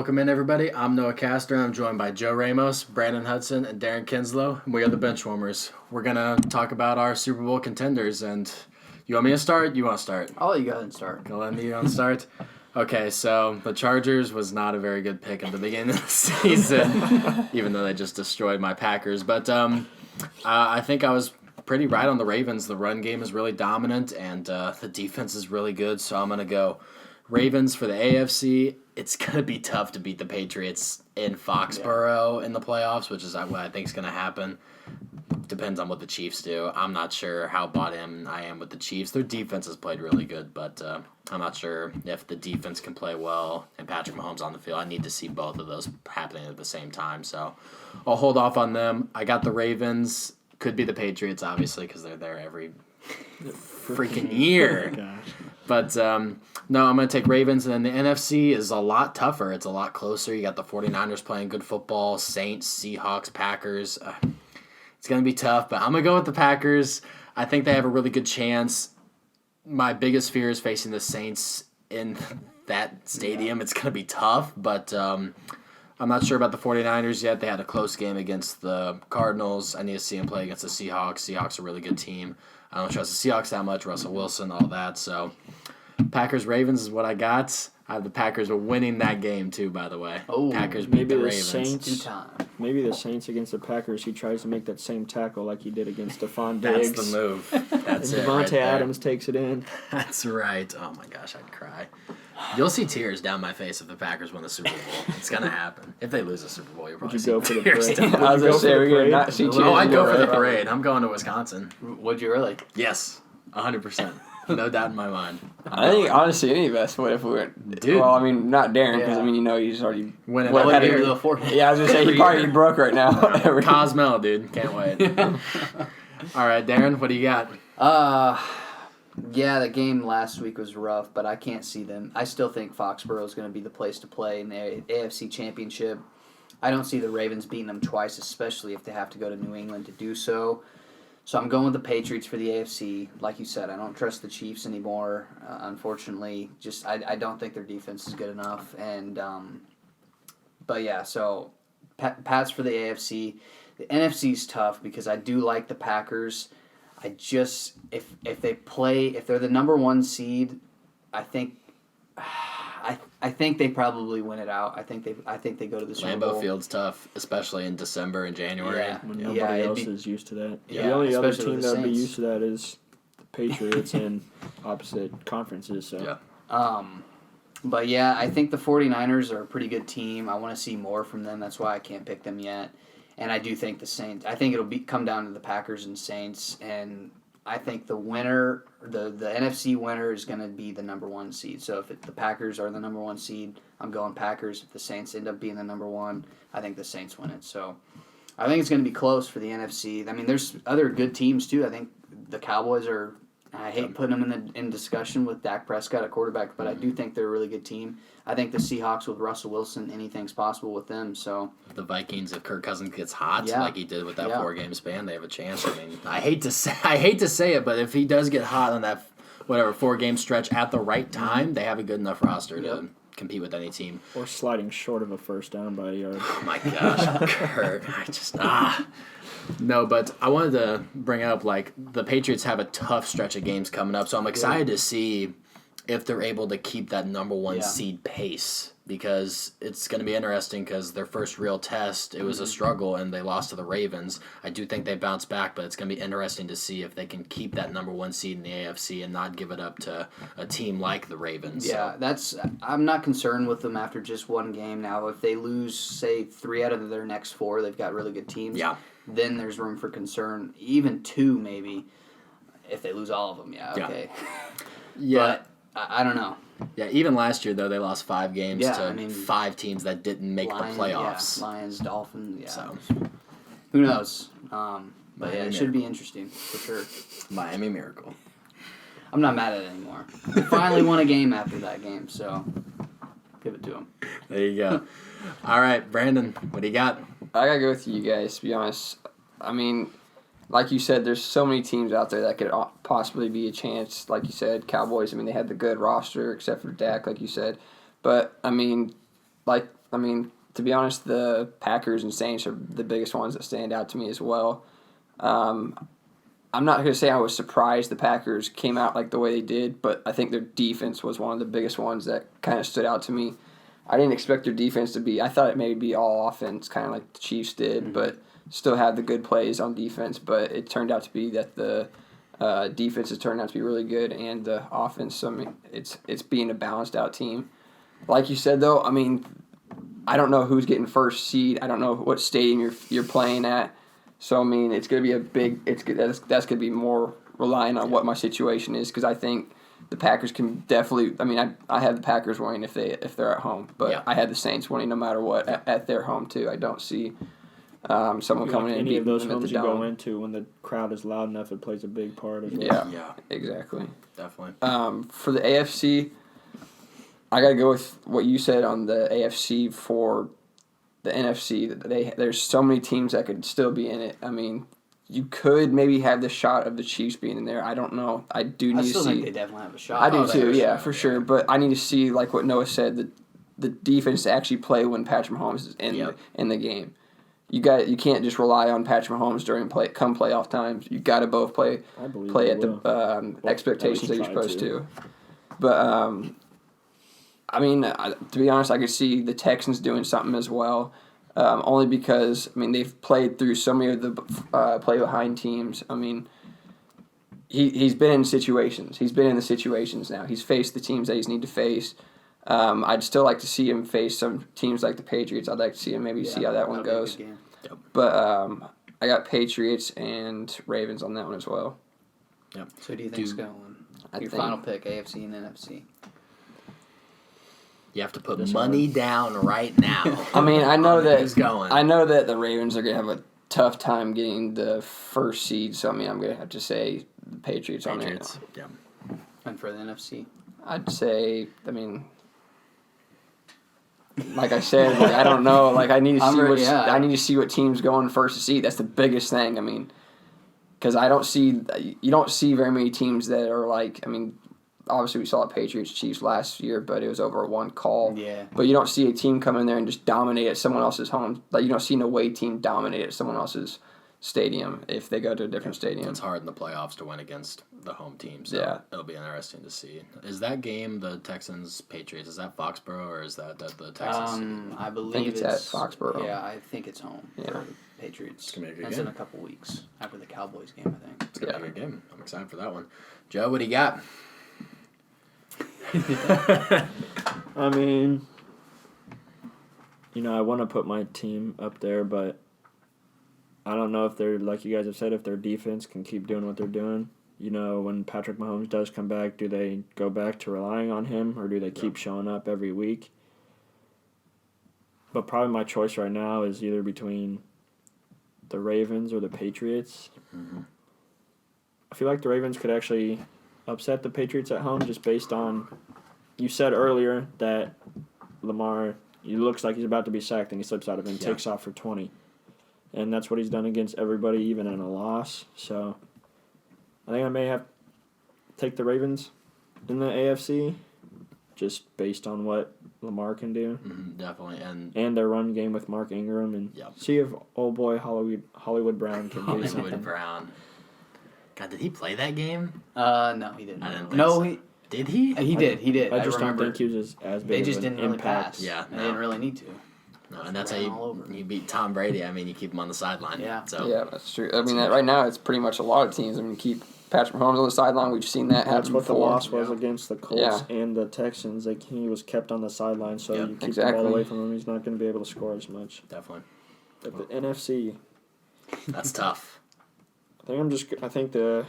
Welcome in, everybody. I'm Noah Castor. I'm joined by Joe Ramos, Brandon Hudson, and Darren Kinslow. We are the Benchwarmers. We're going to talk about our Super Bowl contenders. And you want me to start? You want to start? I'll let you go ahead and start. Go let me start. Okay, so the Chargers was not a very good pick at the beginning of the season, even though they just destroyed my Packers. But I think I was pretty right on the Ravens. The run game is really dominant, and the defense is really good. So I'm going to go Ravens for the AFC. It's going to be tough to beat the Patriots in Foxborough in the playoffs, which is what I think is going to happen. Depends on what the Chiefs do. I'm not sure how bought in I am with the Chiefs. Their defense has played really good, but I'm not sure if the defense can play well and Patrick Mahomes on the field. I need to see both of those happening at the same time, so I'll hold off on them. I got the Ravens. Could be the Patriots, obviously, because they're there every freaking year. Oh gosh. But, no, I'm going to take Ravens, and then the NFC is a lot tougher. It's a lot closer. You got the 49ers playing good football, Saints, Seahawks, Packers. It's going to be tough, but I'm going to go with the Packers. I think they have a really good chance. My biggest fear is facing the Saints in that stadium. Yeah. It's going to be tough, but I'm not sure about the 49ers yet. They had a close game against the Cardinals. I need to see them play against the Seahawks. Seahawks are a really good team. I don't trust the Seahawks that much, Russell Wilson, all that. So Packers-Ravens is what I got. I have the Packers winning that game, too, by the way. Oh, Packers beat the Ravens. Saints, maybe the Saints against the Packers, he tries to make that same tackle like he did against Stephon Diggs. That's the move. That's and it Devontae right there. Adams takes it in. That's right. Oh, my gosh, I'd cry. You'll see tears down my face if the Packers win the Super Bowl. It's going to happen. If they lose the Super Bowl, you'll probably Would you go see for the tears parade? down. I was going to say, we're going to not see tears. Oh, I'd go for the right? parade. I'm going to Wisconsin. Would you really? Yes, 100%. No doubt in my mind. I think, honestly, any of us would if we went. Dude. Well, I mean, not Darren, because, Yeah. He's already. Winning Well, every had year. it- Yeah, I was going to say, he probably broke right now. Cosmel, dude. Can't wait. All right, Darren, what do you got? Yeah, the game last week was rough, but I can't see them. I still think Foxborough is going to be the place to play in the AFC Championship. I don't see the Ravens beating them twice, especially if they have to go to New England to do so. So I'm going with the Patriots for the AFC. Like you said, I don't trust the Chiefs anymore, unfortunately. Just I don't think their defense is good enough. And but yeah, so Pats for the AFC. The NFC's tough because I do like the Packers. I just if they're the number one seed, I think they probably win it out. I think they go to the Super Bowl. Lambeau Field's tough, especially in December and January. Yeah. When Yeah, nobody it'd else be- is used to that. Yeah, the only other especially team with that the would be Saints. used to that is the Patriots in opposite conferences. So. Yeah. But yeah, I think the 49ers are a pretty good team. I want to see more from them. That's why I can't pick them yet. And I do think the Saints. I think it'll come down to the Packers and Saints. And I think the winner, the NFC winner, is going to be the number one seed. So if the Packers are the number one seed, I'm going Packers. If the Saints end up being the number one, I think the Saints win it. So I think it's going to be close for the NFC. I mean, there's other good teams too. I think the Cowboys are. I hate putting them in discussion with Dak Prescott at quarterback, but I do think they're a really good team. I think the Seahawks with Russell Wilson, anything's possible with them. So The Vikings, if Kirk Cousins gets hot Yeah. like he did with that Yeah. 4-game span, they have a chance. I mean, I hate to say it, but if he does get hot on that 4-game stretch at the right time, they have a good enough roster to compete with any team. Or sliding short of a first down by a yard. Oh my gosh, Kurt! I just No, but I wanted to bring up the Patriots have a tough stretch of games coming up, so I'm excited to see if they're able to keep that number one seed pace, because it's going to be interesting because their first real test, it was a struggle and they lost to the Ravens. I do think they bounced back, but it's going to be interesting to see if they can keep that number one seed in the AFC and not give it up to a team like the Ravens. yeah, I'm not concerned with them after just one game. Now, if they lose, say 3 out of their next 4, they've got really good teams. Yeah. Then there's room for concern. Even 2 maybe. If they lose all of them, okay. Yeah. But I don't know. Yeah, even last year, though, they lost 5 games Yeah, to I mean, 5 teams that didn't make the playoffs. Yeah, Lions, Dolphins, yeah. So. Who knows? But Miami yeah, it should be interesting, for sure. Miami Miracle. I'm not mad at it anymore. They finally won a game after that game, so give it to them. There you go. All right, Brandon, what do you got? I got to go with you guys, to be honest. I mean, like you said, there's so many teams out there that could possibly be a chance. Like you said, Cowboys, I mean, they had the good roster except for Dak, like you said. But, I mean, like I mean, to be honest, the Packers and Saints are the biggest ones that stand out to me as well. I'm not going to say I was surprised the Packers came out like the way they did, but I think their defense was one of the biggest ones that kind of stood out to me. I didn't expect their defense to be – I thought it may be all offense, kind of like the Chiefs did, but still had the good plays on defense. But it turned out to be that the defense has turned out to be really good, and the offense, I mean, it's being a balanced-out team. Like you said, though, I mean, I don't know who's getting first seed. I don't know what stadium you're playing at. So, I mean, it's going to be a big – that's going to be more relying on what my situation is, because I think the Packers can definitely – I mean, I have the Packers winning if they're at home, but I had the Saints winning no matter what at their home, too. I don't see someone coming in and any of beating those them at the homes you go Dome. into, when the crowd is loud enough, it plays a big part as well. Yeah, exactly. Definitely. For the AFC, I got to go with what you said on the AFC for the NFC. There's so many teams that could still be in it. I mean, you could maybe have the shot of the Chiefs being in there. I don't know. I do need to see. I still think they definitely have a shot. I do too, yeah, for sure. But I need to see, like what Noah said, the defense to actually play when Patrick Mahomes is in the game. You can't just rely on Patrick Mahomes during playoff times. You got to both play at the expectations that you're supposed to. But I mean, to be honest, I could see the Texans doing something as well. Only because, I mean, they've played through so many of the play-behind teams. I mean, he's been in situations. He's been in the situations now. He's faced the teams that he's need to face. I'd still like to see him face some teams like the Patriots. I'd like to see him maybe see how that one goes. Yep. But I got Patriots and Ravens on that one as well. Yep. So who do you think's going? Your think- final pick, AFC and NFC. You have to put money down right now. I mean, I know that who's going. I know that the Ravens are gonna have a tough time getting the first seed. So I mean, I'm gonna have to say the Patriots. on it. Yeah. And for the NFC? I'd say, I mean, like I said, like, I don't know. Like I need to see I need to see what team's going first to seed. That's the biggest thing. I mean, because you don't see very many teams that are like, I mean, obviously we saw the Patriots Chiefs last year, but it was over one call. Yeah. But you don't see a team come in there and just dominate at someone else's home. Like you don't see an away team dominate at someone else's stadium if they go to a different stadium. It's hard in the playoffs to win against the home team, so it'll be interesting to see. Is that game, the Texans-Patriots, is that Foxborough or is that the Texans? I believe think it's at Foxborough. Yeah, I think it's home for the Patriots. It's gonna be a good That's game. in a couple weeks after the Cowboys game, I think. It's going to be a good game. I'm excited for that one. Joe, what do you got? I mean, I want to put my team up there, but I don't know if they're, like you guys have said, if their defense can keep doing what they're doing. When Patrick Mahomes does come back, do they go back to relying on him, or do they keep showing up every week? But probably my choice right now is either between the Ravens or the Patriots. Mm-hmm. I feel like the Ravens could actually upset the Patriots at home just based on, you said earlier that Lamar, he looks like he's about to be sacked and he slips out of it and takes off for 20. And that's what he's done against everybody, even in a loss. So I think I may have to take the Ravens in the AFC just based on what Lamar can do. Mm-hmm, definitely. And their run game with Mark Ingram. And see if old boy Hollywood Brown can do something. Hollywood Brown. God, did he play that game? No, he didn't. I didn't think no, so. he Did he? He did. I just don't remember. think he was as big They of just an didn't really impact. pass. Yeah, They no. didn't really need to. No, and that's how ran all over. you beat Tom Brady. I mean, you keep him on the sideline. Yeah. So Yeah, that's true. I mean, right now it's pretty much a lot of teams. I mean, keep Patrick Mahomes on the sideline. We've seen that happen That's what before. the loss was against the Colts Yeah. and the Texans. Like, he was kept on the sideline, so you keep the exactly. ball away from him. He's not going to be able to score as much. definitely. But the NFC, That's tough. I think the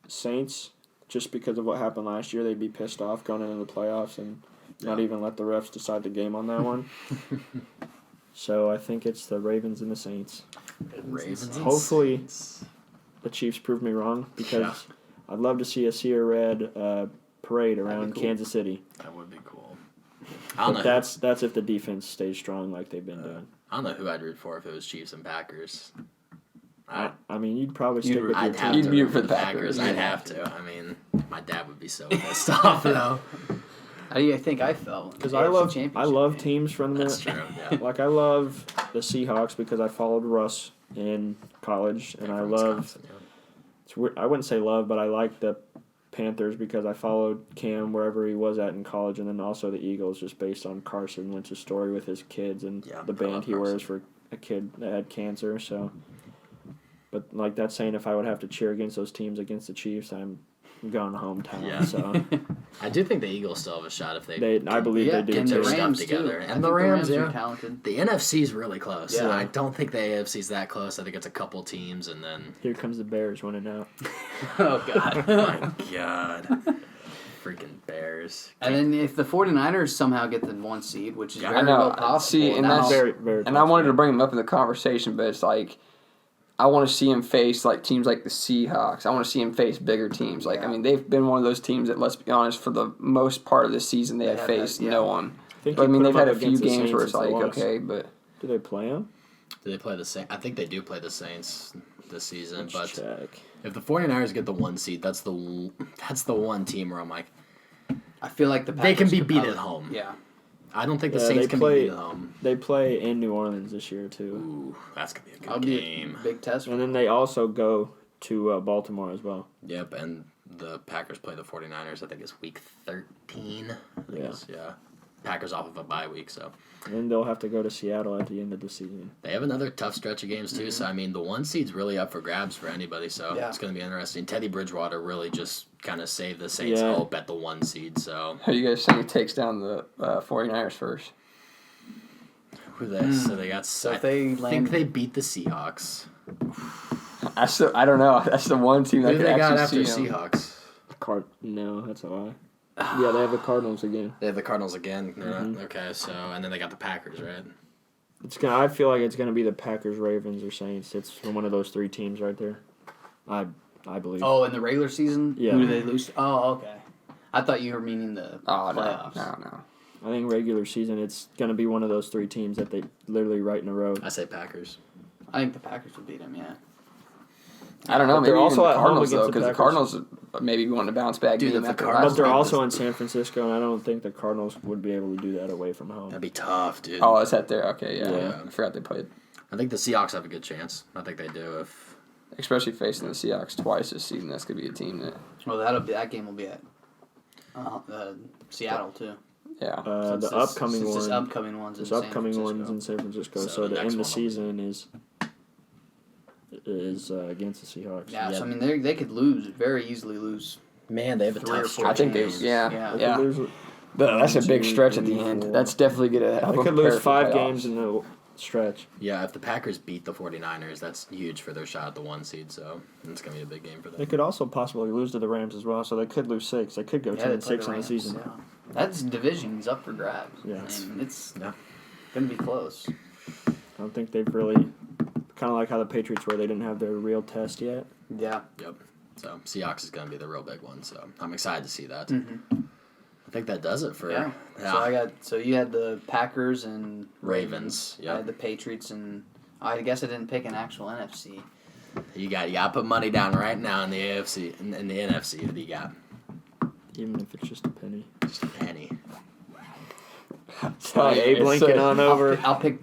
Saints, just because of what happened last year, they'd be pissed off going into the playoffs and not even let the refs decide the game on that one. So I think it's the Ravens and the Saints. Ravens and Hopefully Saints. the Chiefs prove me wrong, because I'd love to see a Sea Red parade around Kansas City. That would be cool. I don't But know. that's if the defense stays strong like they've been doing. I don't know who I'd root for if it was Chiefs and Packers. I mean, you'd probably stick with your I'd have team. to You'd root root for the Packers. I'd have to. I mean, my dad would be so pissed off though. How do you think I felt? Because AFC I love Championship game. teams from the. That's true. Yeah. Like I love the Seahawks because I followed Russ in college, and I From love. Wisconsin, yeah. It's weird, I wouldn't say love, but I like the Panthers because I followed Cam wherever he was at in college, and then also the Eagles just based on Carson Wentz's story with his kids and Yeah, the I band love he Carson. wears for a kid that had cancer. So, but like that's saying if I would have to cheer against those teams against the Chiefs, I'm going hometown. Yeah. So I do think the Eagles still have a shot if they I believe Yeah, they do and too. the their stuff Rams together. too. And I the think Rams, are yeah. talented. The NFC's really close. Yeah. I don't think the AFC's that close. I think it's a couple teams, and then Here comes the Bears winning out. Oh God. my God, freaking Bears. And then if the 49ers somehow get the 1 seed, which is Yeah, very I know. well possible, See, and now- that's Very, very. And I wanted to bring him up in the conversation, but it's like I want to see him face like teams like the Seahawks. I want to see him face bigger teams. Like I Yeah. mean, they've been one of those teams that, let's be honest, for the most part of the season, they They have have faced had- yeah. no one. think But I you mean, put they've them had up a few against the games where Saints it's since like, they lost. okay, but Do they play them? Do they play the Saints? I think they do play the Saints this season. Let's But check. if the 49ers get the 1 seed, that's the one team where I'm like, I feel like the They can Packers be could beat probably- at home. Yeah. I don't think the Yeah, Saints they can play- be beat at home. They play in New Orleans this year too, Ooh, that's gonna be a That'll good be game. a big test. and then they also go to Baltimore as well. Yep, and the Packers play the 49ers. I think it's week 13. I think Yeah. yeah. Packers off of a bye week, so And then they'll have to go to Seattle at the end of the season. they have another tough stretch of games too. So I mean, the 1 seed's really up for grabs for anybody. So Yeah. it's going to be interesting. Teddy Bridgewater really just kind of saved the Saints' Yeah. hope at the 1 seed. So who do you guys think takes down the 49ers first? who they? So they got. So I if they think land, they beat the Seahawks. I don't know. That's the one team Who that do could they got actually after see them. Seahawks? No, that's a lie. Yeah, they have the Cardinals again. They have the Cardinals again. They're Mm-hmm. not, okay, so and then they got the Packers, right? I feel like it's gonna be the Packers, Ravens, or Saints. It's one of those three teams right there. I believe. oh, in the regular season, Yeah. who do they lose? Oh, okay. I thought you were meaning the Oh no, playoffs. no. I think regular season, it's gonna be one of those three teams that they literally right in a row. I say Packers. I think the Packers would beat them. Yeah. I don't know. But Maybe they're also even at the home Cardinals against though, the because the Packers. Cardinals maybe want to bounce back. Dude, game if the after Cardinals- But they're last week. also in San Francisco, and I don't think the Cardinals would be able to do that away from home. That'd be tough, dude. Oh, is that there? Okay, yeah. Yeah. I forgot they played. I think the Seahawks have a good chance. I think they do. If Especially facing the Seahawks twice this season, that's gonna be a team that, Well, that game will be at Seattle too. yeah. The upcoming Since one. this upcoming ones. There's in San upcoming Francisco. ones in San Francisco, So so the the next end of the one will be- season is against the Seahawks. Yeah, Yeah. so I mean, they could very easily lose. man, they have a 3 or tough 4 stretch. I think they, games. yeah, Yeah. They yeah. could lose, That's a big 1, 2, stretch at the 3, end. 4. That's definitely gonna help they them could prepare lose for 5 playoffs. games in the stretch. Yeah, if the Packers beat the 49ers, that's huge for their shot at the 1 seed. So it's gonna be a big game for They them. could also possibly lose to the Rams as well, so they could lose 6. They could go Yeah, 10 they and play 6 on the Rams, season. Yeah. That's division's up for grabs. Yeah. I mean, it's Yeah. gonna be close. I don't think they've really, kind of like how the Patriots were, they didn't have their real test yet. Yeah. Yep. So Seahawks is gonna be the real big one. So I'm excited to see that. Mm-hmm. I think that does it for Yeah. So you had the Packers and Ravens, I yeah. had the Patriots and I guess I didn't pick an actual NFC. You got to put money down right now in the AFC in the NFC. Who do you got? Even if it's just a penny. Just a penny. Abe Lincoln on over. I'll pick.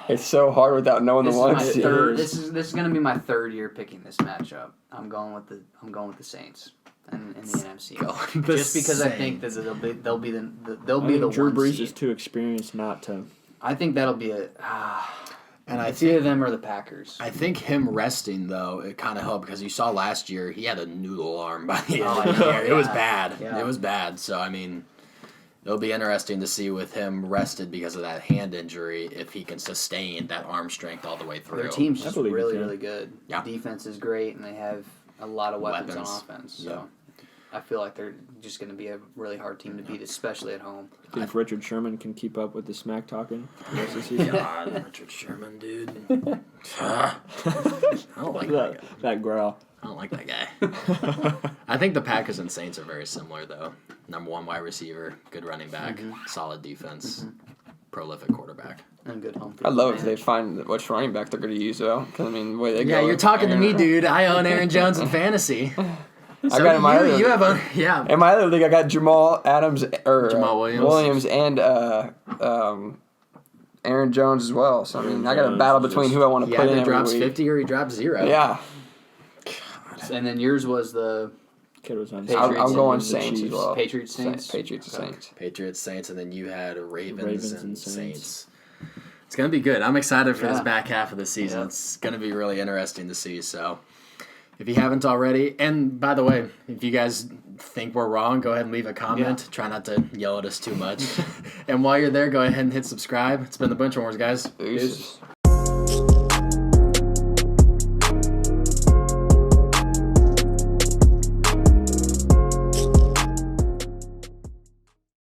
It's so hard without knowing This the is my ones. third. This is gonna be my third year picking this matchup. I'm going with the Saints and in the NFC. Just because I think that they'll be the Drew one Brees seed. is too experienced not to. I think that'll be And I it's either them or the Packers. I think him resting though it kind of helped because you saw last year he had a noodle arm by the end Oh, of the yeah. year. It was Yeah. bad. Yeah. It was bad. So I mean, it'll be interesting to see with him rested because of that hand injury if he can sustain that arm strength all the way through. Their team's I just believe really, you can. really good. Yeah. Defense is great, and they have a lot of weapons on Weapons. offense. So I feel like they're just going to be a really hard team to beat, especially at home. I think Richard Sherman can keep up with the smack talking the rest of the season. God, Richard Sherman, dude. I don't like that guy. that growl. I don't like that guy. I think the Packers and Saints are very similar, though. Number 1 wide receiver, good running back, solid defense, prolific quarterback. And good home. I field love if they advantage. find which running back they're going to use though. Because I mean, the way they Yeah, go. you're talking to me, Aaron- dude. I own Aaron Jones in fantasy. I got in my other. You have a yeah. In my other league, I got Jamal Adams or Jamal Williams. and Aaron Jones as well. So I mean, I got a Jones battle is between just- who I want to He put in either every drops week. 50 or he drops 0. Yeah, And then yours was the Kid was on Patriots I'm going and Saints as Chiefs. well. Patriots Saints. Patriots Okay. Saints. Patriots, Saints, and then you had Ravens Ravens and and Saints. It's going to be good. I'm excited for this Yeah. back half of the season. Yeah. It's going to be really interesting to see. So if you haven't already, and by the way, if you guys think we're wrong, go ahead and leave a comment. Yeah. Try not to yell at us too much. And while you're there, go ahead and hit subscribe. It's been the Bunch Wars, guys. Deuces.